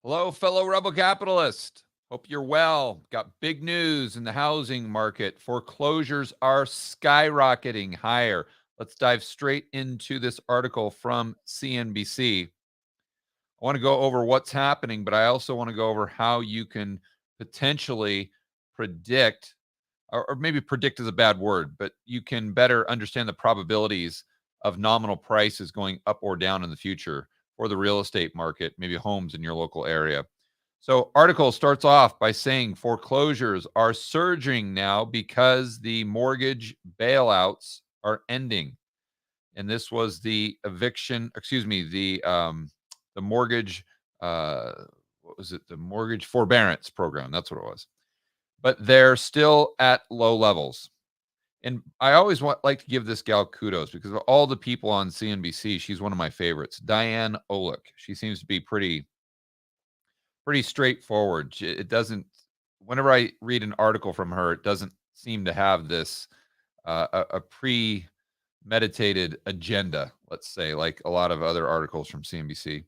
Hello, fellow rebel capitalist. Hope you're well. Got big news in the housing market. Foreclosures are skyrocketing higher. Let's dive straight into this article from CNBC. I want to go over what's happening, but I also want to go over how you can potentially predict, or maybe predict is a bad word, but you can better understand the probabilities of nominal prices going up or down in the future for the real estate market, maybe homes in your local area. So, article starts off by saying foreclosures are surging now because the mortgage bailouts are ending, and this was the eviction. Excuse me, the mortgage. What was it? The mortgage forbearance program. That's what it was. But they're still at low levels. And I always like to give this gal kudos because of all the people on CNBC. She's one of my favorites, Diane Olick. She seems to be pretty straightforward. It doesn't. Whenever I read an article from her, it doesn't seem to have this a premeditated agenda. Let's say, like a lot of other articles from CNBC.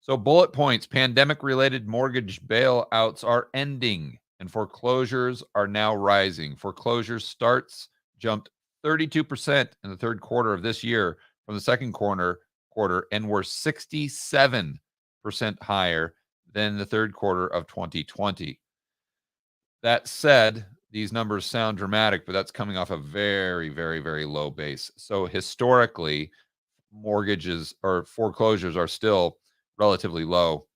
So, bullet points: pandemic-related mortgage bailouts are ending, and foreclosures are now rising. Foreclosure starts jumped 32% in the third quarter of this year from the second quarter, and were 67% higher than the third quarter of 2020. That said, these numbers sound dramatic, but that's coming off a very, very, very low base. So historically, mortgages or foreclosures are still relatively low.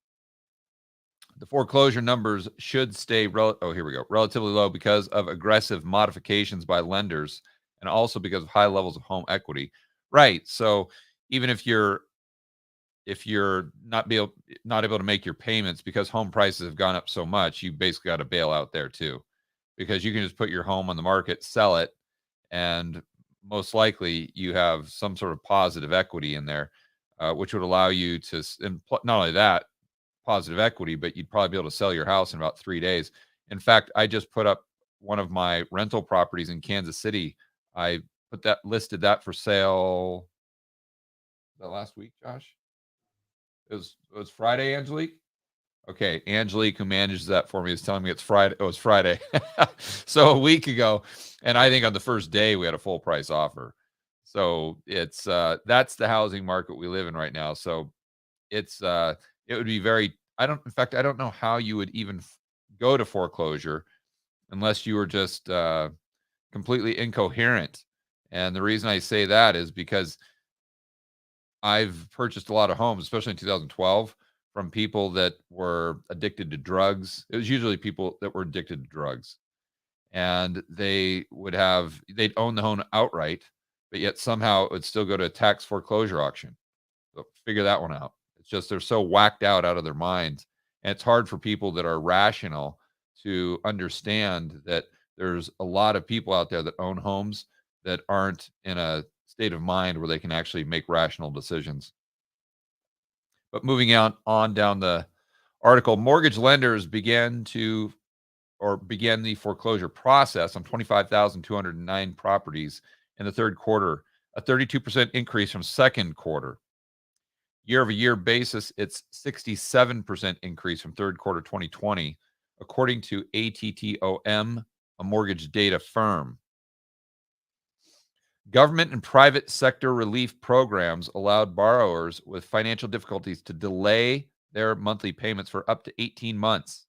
The foreclosure numbers should stay relatively low because of aggressive modifications by lenders and also because of high levels of home equity. Right. So even if you're not able to make your payments because home prices have gone up so much, you basically got to bail out there too, because you can just put your home on the market, sell it, and most likely you have some sort of positive equity in there, which would allow you to, and not only that, positive equity, but you'd probably be able to sell your house in about 3 days. In fact, I just put up one of my rental properties in Kansas City. I listed that for sale. Was that last week, Josh? It was Friday, Angelique. Okay, Angelique, who manages that for me, is telling me it's Friday. Oh, it's Friday. So a week ago, and I think on the first day we had a full price offer. So it's that's the housing market we live in right now. So it would be very. I don't know how you would even go to foreclosure unless you were just completely incoherent. And the reason I say that is because I've purchased a lot of homes, especially in 2012, from people that were addicted to drugs. It was usually people that were addicted to drugs, and they'd own the home outright, but yet somehow it would still go to a tax foreclosure auction. So figure that one out. It's just they're so whacked out of their minds, and it's hard for people that are rational to understand that there's a lot of people out there that own homes that aren't in a state of mind where they can actually make rational decisions. But moving on down the article, mortgage lenders began the foreclosure process on 25,209 properties in the third quarter, a 32% increase from second quarter. Year-over-year basis, it's 67% increase from third quarter 2020, according to ATTOM, a mortgage data firm. Government and private sector relief programs allowed borrowers with financial difficulties to delay their monthly payments for up to 18 months.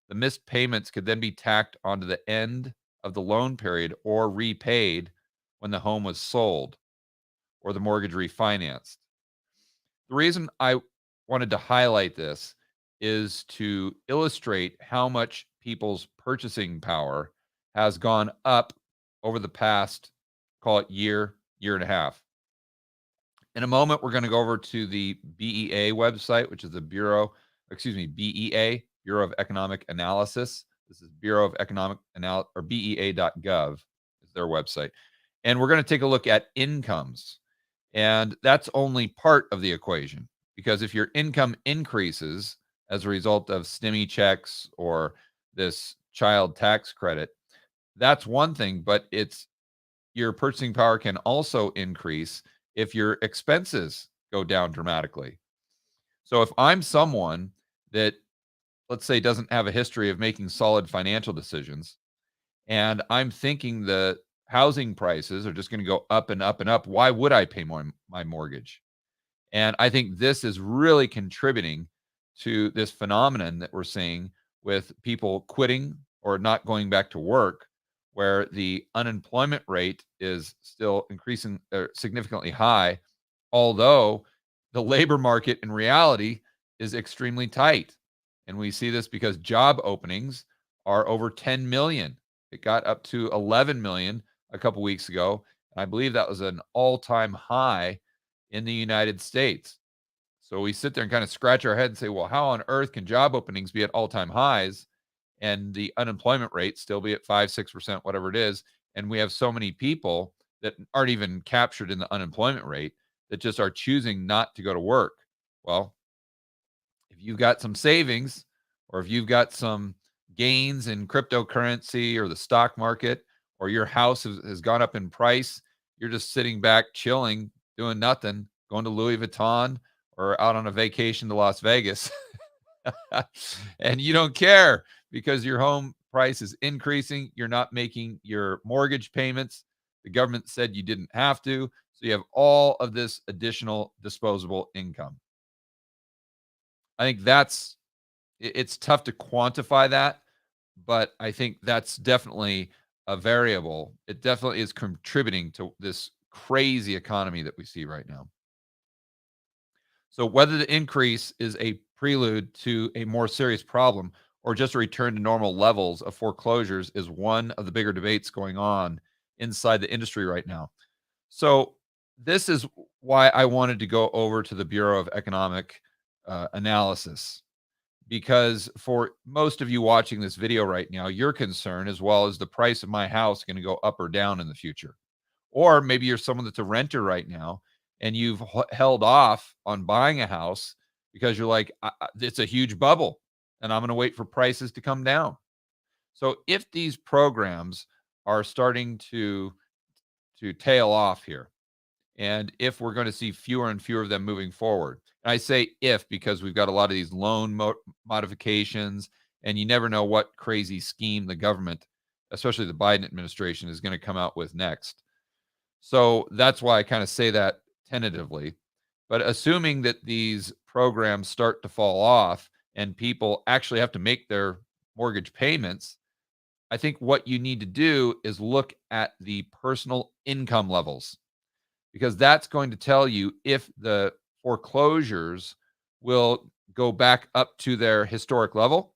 The missed payments could then be tacked onto the end of the loan period or repaid when the home was sold or the mortgage refinanced. The reason I wanted to highlight this is to illustrate how much people's purchasing power has gone up over the past, call it year and a half. In a moment, we're going to go over to the BEA website, which is the BEA, Bureau of Economic Analysis. This is Bureau of Economic Analysis, or BEA.gov is their website. And we're going to take a look at incomes. And that's only part of the equation, because if your income increases as a result of STEMI checks or this child tax credit, that's one thing, but your purchasing power can also increase if your expenses go down dramatically. So if I'm someone that, let's say, doesn't have a history of making solid financial decisions, and I'm thinking the housing prices are just going to go up and up and up, why would I pay more my mortgage? And I think this is really contributing to this phenomenon that we're seeing with people quitting or not going back to work, where the unemployment rate is still increasing significantly high, although the labor market in reality is extremely tight. And we see this because job openings are over 10 million. It got up to 11 million a couple weeks ago. And I believe that was an all time high in the United States. So we sit there and kind of scratch our head and say, well, how on earth can job openings be at all time highs and the unemployment rate still be at 5, 6%, whatever it is? And we have so many people that aren't even captured in the unemployment rate that just are choosing not to go to work. Well, if you've got some savings or if you've got some gains in cryptocurrency or the stock market, or your house has gone up in price, you're just sitting back, chilling, doing nothing, going to Louis Vuitton or out on a vacation to Las Vegas. And you don't care because your home price is increasing. You're not making your mortgage payments. The government said you didn't have to. So you have all of this additional disposable income. I think it's tough to quantify that, but I think that's definitely a variable. It definitely is contributing to this crazy economy that we see right now. So whether the increase is a prelude to a more serious problem or just a return to normal levels of foreclosures is one of the bigger debates going on inside the industry right now. So this is why I wanted to go over to the Bureau of Economic Analysis, because for most of you watching this video right now, your concern as well as the price of my house going to go up or down in the future. Or maybe you're someone that's a renter right now and you've held off on buying a house because you're like, it's a huge bubble and I'm going to wait for prices to come down. So if these programs are starting to tail off here, and if we're going to see fewer and fewer of them moving forward. And I say if because we've got a lot of these loan modifications, and you never know what crazy scheme the government, especially the Biden administration, is going to come out with next. So that's why I kind of say that tentatively. But assuming that these programs start to fall off and people actually have to make their mortgage payments, I think what you need to do is look at the personal income levels, because that's going to tell you if the foreclosures will go back up to their historic level.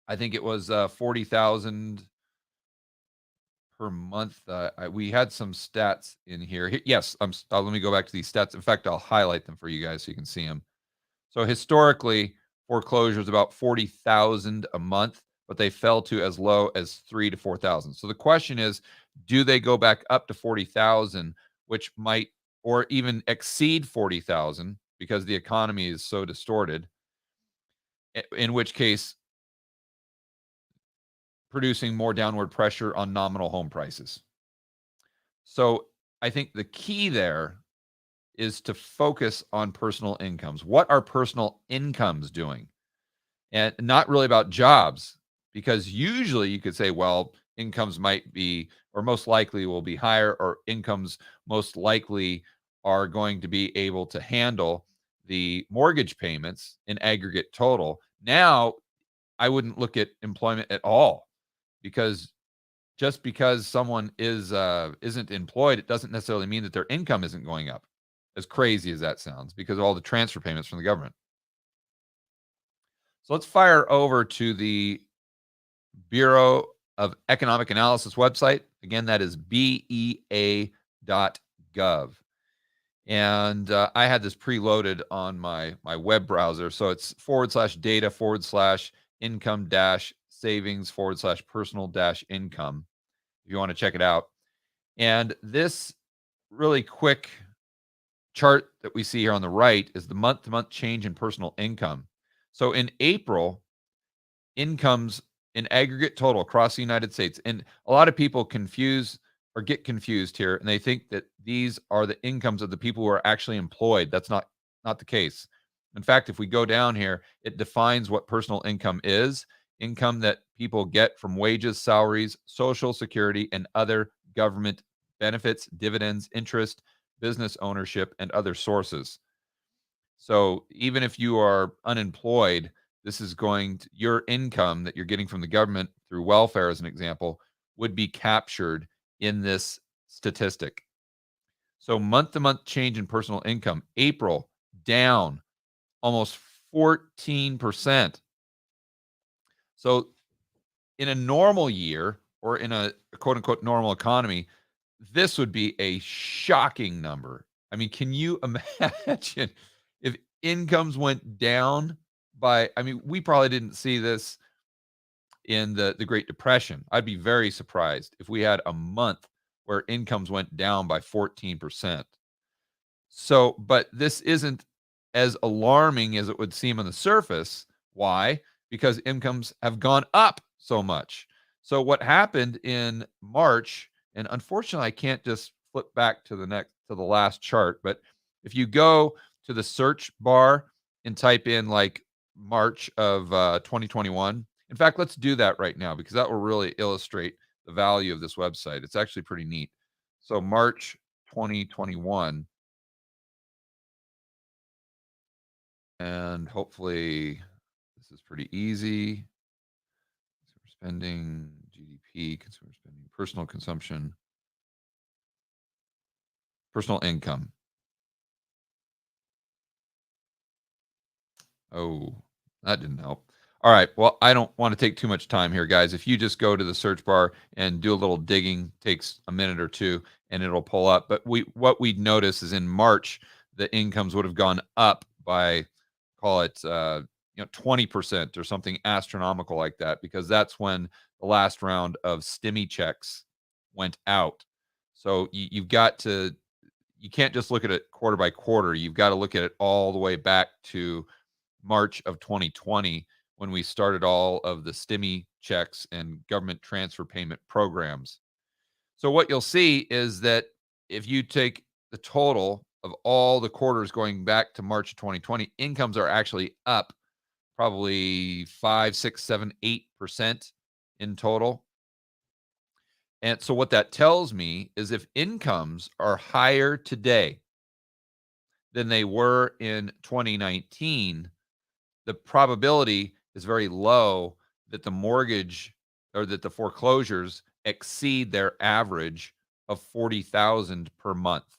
I think it was 40,000 per month. We had some stats in here. Yes, let me go back to these stats. In fact, I'll highlight them for you guys so you can see them. So historically, foreclosures about 40,000 a month, but they fell to as low as 3 to 4,000. So the question is, do they go back up to 40,000, which might or even exceed 40,000 because the economy is so distorted, in which case producing more downward pressure on nominal home prices. So I think the key there is to focus on personal incomes. What are personal incomes doing? And not really about jobs, because usually you could say, well, incomes might be, or most likely will be higher, or incomes most likely are going to be able to handle the mortgage payments in aggregate total. Now, I wouldn't look at employment at all, because just because someone isn't employed, it doesn't necessarily mean that their income isn't going up. As crazy as that sounds, because of all the transfer payments from the government. So let's fire over to the Bureau of Economic Analysis website. Again, that is bea.gov. And I had this preloaded on my web browser. So it's /data/income-savings/personal-income if you want to check it out. And this really quick chart that we see here on the right is the month-to-month change in personal income. So in April, incomes in aggregate total across the United States, and a lot of people confuse or get confused here, and they think that these are the incomes of the people who are actually employed. That's not the case. In fact, if we go down here, it defines what personal income is: income that people get from wages, salaries, social security, and other government benefits, dividends, interest, business ownership, and other sources. So even if you are unemployed, this is going to, your income that you're getting from the government through welfare, as an example, would be captured in this statistic. So month to month change in personal income: April down almost 14%. So in a normal year, or in a quote unquote normal economy, this would be a shocking number. I mean, can you imagine if incomes went down by, I mean, we probably didn't see this in the Great Depression. I'd be very surprised if we had a month where incomes went down by 14%. So, but this isn't as alarming as it would seem on the surface. Why? Because incomes have gone up so much. So, what happened in March, and unfortunately, I can't just flip back to the last chart, but if you go to the search bar and type in like March of 2021, in fact, let's do that right now because that will really illustrate the value of this website. It's actually pretty neat. So, March 2021. And hopefully this is pretty easy. Consumer spending, GDP, consumer spending, personal consumption, personal income. Oh, that didn't help. All right. Well, I don't want to take too much time here, guys. If you just go to the search bar and do a little digging, takes a minute or two, and it'll pull up. But what we'd notice is in March, the incomes would have gone up by, call it 20% or something astronomical like that, because that's when the last round of stimmy checks went out. So you've got to, you can't just look at it quarter by quarter. You've got to look at it all the way back to March of 2020, when we started all of the stimmy checks and government transfer payment programs. So what you'll see is that if you take the total of all the quarters going back to March of 2020, incomes are actually up probably 5, 6, 7, 8% in total. And so what that tells me is if incomes are higher today than they were in 2019, the probability is very low that the mortgage or that the foreclosures exceed their average of 40,000 per month.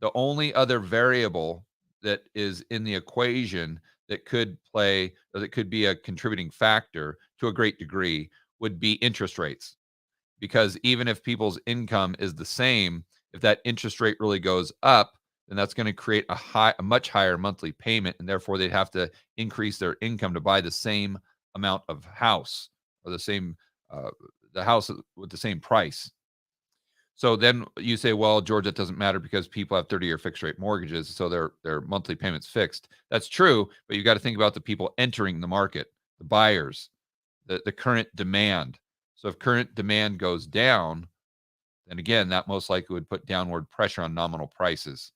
The only other variable that is in the equation that could play, or that could be a contributing factor to a great degree, would be interest rates. Because even if people's income is the same, if that interest rate really goes up, then that's going to create a much higher monthly payment, and therefore they'd have to increase their income to buy the same amount of house, or uh, the house with the same price. So then you say, well, George, that doesn't matter because people have 30-year fixed rate mortgages, so their monthly payments fixed. That's true, but you got to think about the people entering the market, the buyers, the current demand. So if current demand goes down, then again, that most likely would put downward pressure on nominal prices.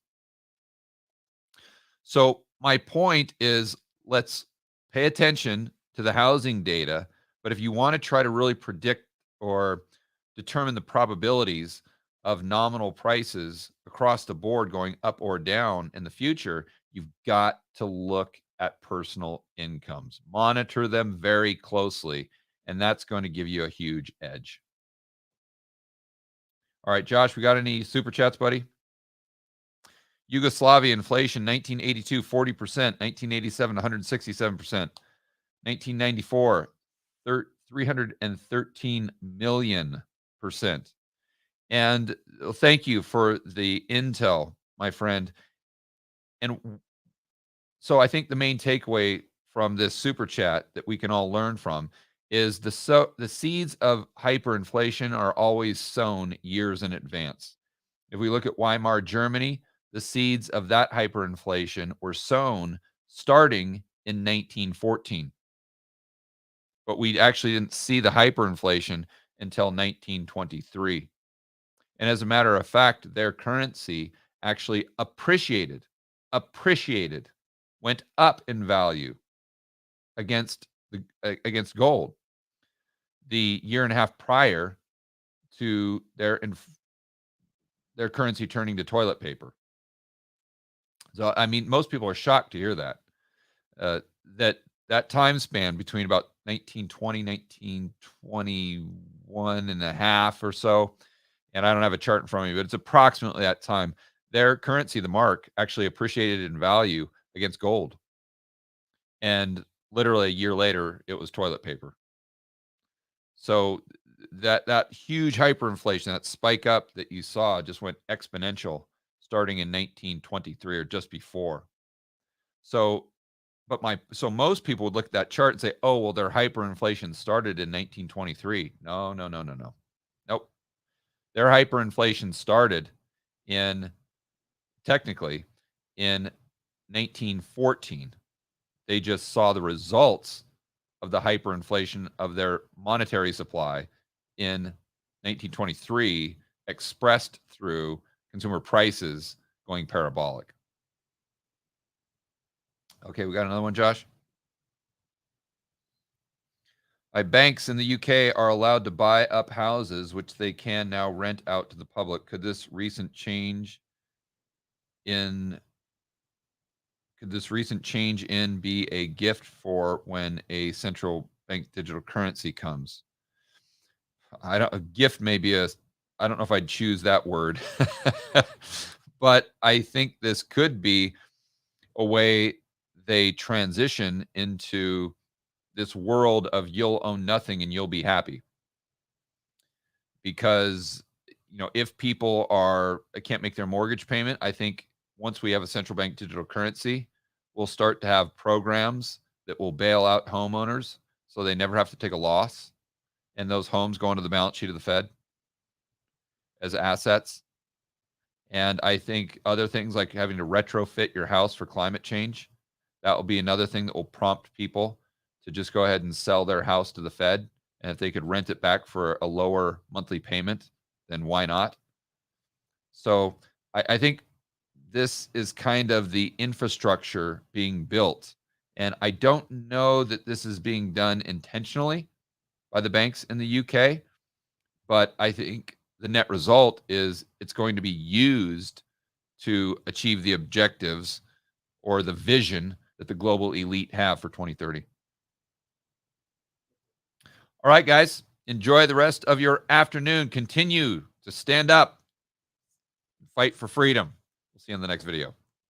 So my point is, let's pay attention to the housing data, but if you want to try to really predict or determine the probabilities of nominal prices across the board going up or down in the future, you've got to look at personal incomes. Monitor them very closely, and that's going to give you a huge edge. All right, Josh, we got any super chats, buddy? Yugoslavia inflation, 1982, 40%, 1987, 167%, 1994, 313 million percent. And thank you for the intel, my friend. And so I think the main takeaway from this super chat that we can all learn from is the seeds of hyperinflation are always sown years in advance. If we look at Weimar Germany, the seeds of that hyperinflation were sown starting in 1914. But we actually didn't see the hyperinflation until 1923. And as a matter of fact, their currency actually appreciated went up in value against against gold the year and a half prior to their currency turning to toilet paper. So, I mean, most people are shocked to hear that. Uh, that that time span between about 1920, 1921 and a half or so, and I don't have a chart in front of me, but it's approximately that time. Their currency, the mark, actually appreciated in value against gold. And literally a year later, it was toilet paper. So that huge hyperinflation, that spike up that you saw just went exponential starting in 1923 or just before. So so most people would look at that chart and say, "Oh, well, their hyperinflation started in 1923." No, no, no, no, no. Nope. Their hyperinflation started in technically in 1914. They just saw the results of the hyperinflation of their monetary supply in 1923 expressed through consumer prices going parabolic. Okay, we got another one, Josh. Banks in the UK are allowed to buy up houses, which they can now rent out to the public. In Could this recent change in be a gift for when a central bank digital currency comes? A gift may be I don't know if I'd choose that word, but I think this could be a way they transition into this world of you'll own nothing and you'll be happy. Because, if people can't make their mortgage payment, I think once we have a central bank digital currency, we'll start to have programs that will bail out homeowners so they never have to take a loss, and those homes go into the balance sheet of the Fed as assets. And I think other things like having to retrofit your house for climate change, that will be another thing that will prompt people to just go ahead and sell their house to the Fed. And if they could rent it back for a lower monthly payment, then why not? So I think this is kind of the infrastructure being built. And I don't know that this is being done intentionally by the banks in the UK, but I think the net result is it's going to be used to achieve the objectives or the vision that the global elite have for 2030. All right, guys, enjoy the rest of your afternoon. Continue to stand up, fight for freedom. We'll see you in the next video.